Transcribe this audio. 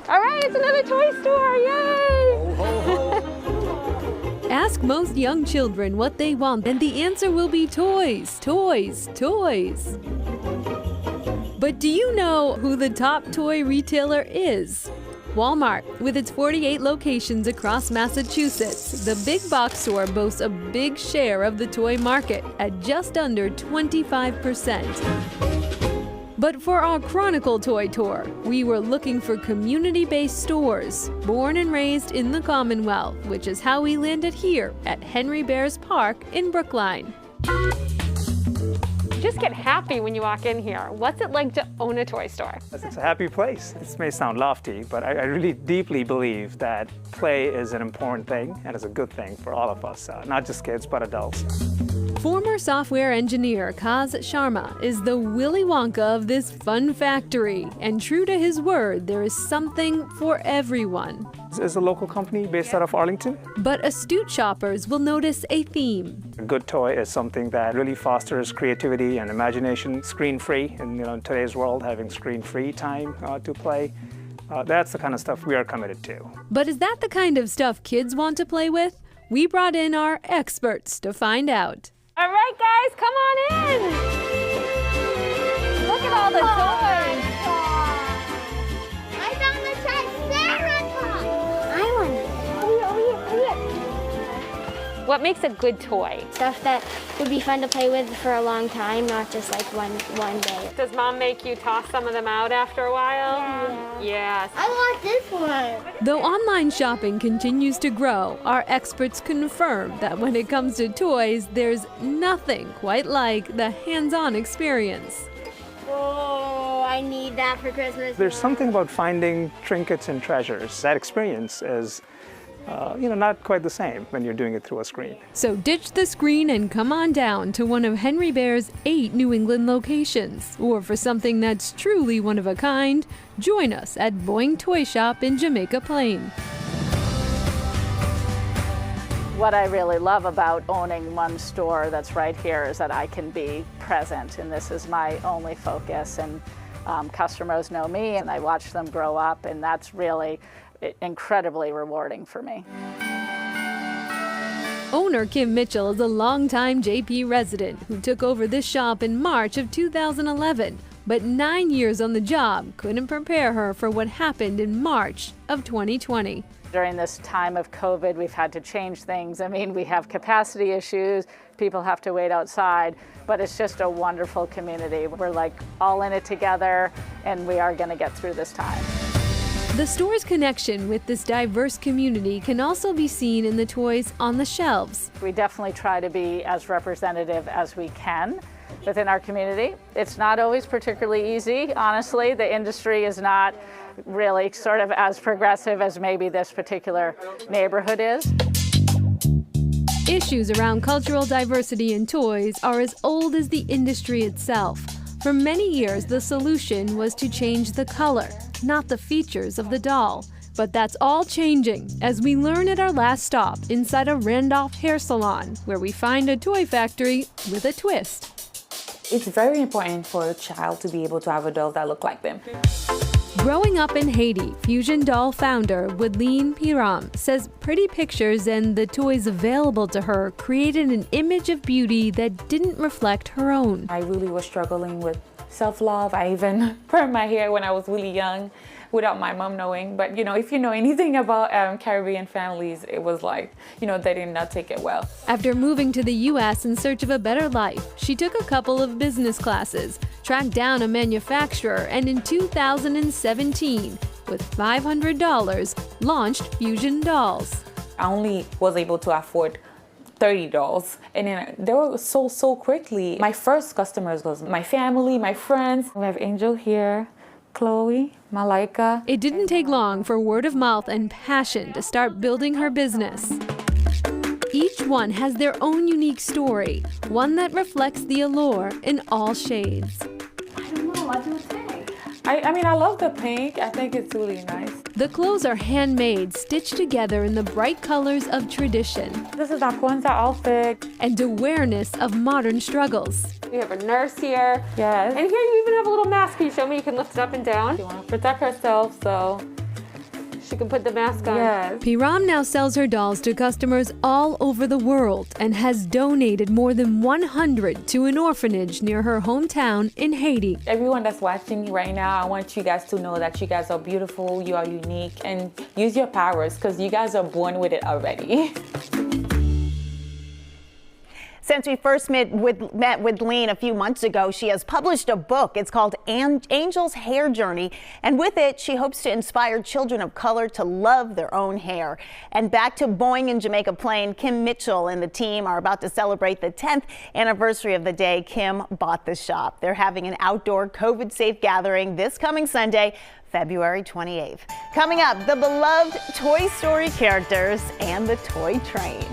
All right, it's another toy store, yay! Ho, ho, ho. Ask most young children what they want, and the answer will be toys, toys, toys. But do you know who the top toy retailer is? Walmart. With its 48 locations across Massachusetts, the big box store boasts a big share of the toy market at just under 25%. But for our Chronicle Toy Tour, we were looking for community-based stores, born and raised in the Commonwealth, which is how we landed here at Henry Bears Park in Brookline. You just get happy when you walk in here. What's it like to own a toy store? It's a happy place. This may sound lofty, but I really deeply believe that play is an important thing and is a good thing for all of us, not just kids, but adults. Former software engineer Kaz Sharma is the Willy Wonka of this fun factory, and true to his word, there is something for everyone. It's a local company based out of Arlington. But astute shoppers will notice a theme. A good toy is something that really fosters creativity and imagination, screen-free. And in today's world, having screen-free time to play, that's the kind of stuff we are committed to. But is that the kind of stuff kids want to play with? We brought in our experts to find out. All right, guys, come on in. Look at all the toys. I found the Triceratops! I want it. What makes a good toy? Stuff that would be fun to play with for a long time, not just like one day. Does Mom make you toss some of them out after a while? Yeah. Yes. I want this one. Though online shopping continues to grow, our experts confirm that when it comes to toys, there's nothing quite like the hands-on experience. Oh, I need that for Christmas. There's something about finding trinkets and treasures. That experience is not quite the same when you're doing it through a screen. So ditch the screen and come on down to one of Henry Bear's 8 New England locations. Or for something that's truly one of a kind, join us at Boing Toy Shop in Jamaica Plain. What I really love about owning one store that's right here is that I can be present, and this is my only focus. And customers know me, and I watch them grow up, and that's really incredibly rewarding for me. Owner Kim Mitchell is a longtime JP resident who took over this shop in March of 2011, but 9 years on the job couldn't prepare her for what happened in March of 2020. During this time of COVID, we've had to change things. I mean, we have capacity issues, people have to wait outside, but it's just a wonderful community. We're like all in it together, and we are going to get through this time. The store's connection with this diverse community can also be seen in the toys on the shelves. We definitely try to be as representative as we can within our community. It's not always particularly easy, honestly. The industry is not really sort of as progressive as maybe this particular neighborhood is. Issues around cultural diversity in toys are as old as the industry itself. For many years, the solution was to change the color, not the features of the doll. But that's all changing, as we learn at our last stop inside a Randolph hair salon, where we find a toy factory with a twist. It's very important for a child to be able to have a doll that look like them. Growing up in Haiti, Fusion Doll founder Wadleen Piram says pretty pictures and the toys available to her created an image of beauty that didn't reflect her own. I really was struggling with self-love. I even permed my hair when I was really young without my mom knowing. But if you know anything about Caribbean families, it was like, they did not take it well. After moving to the U.S. in search of a better life, she took a couple of business classes, tracked down a manufacturer, and in 2017, with $500, launched Fusion Dolls. I only was able to afford 30 dolls, and then they were sold so quickly. My first customers was my family, my friends. We have Angel here, Chloe, Malika. It didn't take long for word of mouth and passion to start building her business. Each one has their own unique story, one that reflects the allure in all shades. I don't know, what do you think? I love the pink. I think it's really nice. The clothes are handmade, stitched together in the bright colors of tradition. This is our Kwanzaa outfit. And awareness of modern struggles. We have a nurse here. Yes. And here you even have a little mask. Can you show me? You can lift it up and down. We want to protect ourselves, so She can put the mask on. Yes. Piram now sells her dolls to customers all over the world and has donated more than 100 to an orphanage near her hometown in Haiti. Everyone that's watching me right now, I want you guys to know that you guys are beautiful, you are unique, and use your powers because you guys are born with it already. Since we first met with Lean a few months ago, she has published a book. It's called Angel's Hair Journey, and with it, she hopes to inspire children of color to love their own hair. And back to Boeing in Jamaica Plain, Kim Mitchell and the team are about to celebrate the 10th anniversary of the day Kim bought the shop. They're having an outdoor COVID-safe gathering this coming Sunday, February 28th. Coming up, the beloved Toy Story characters and the toy train.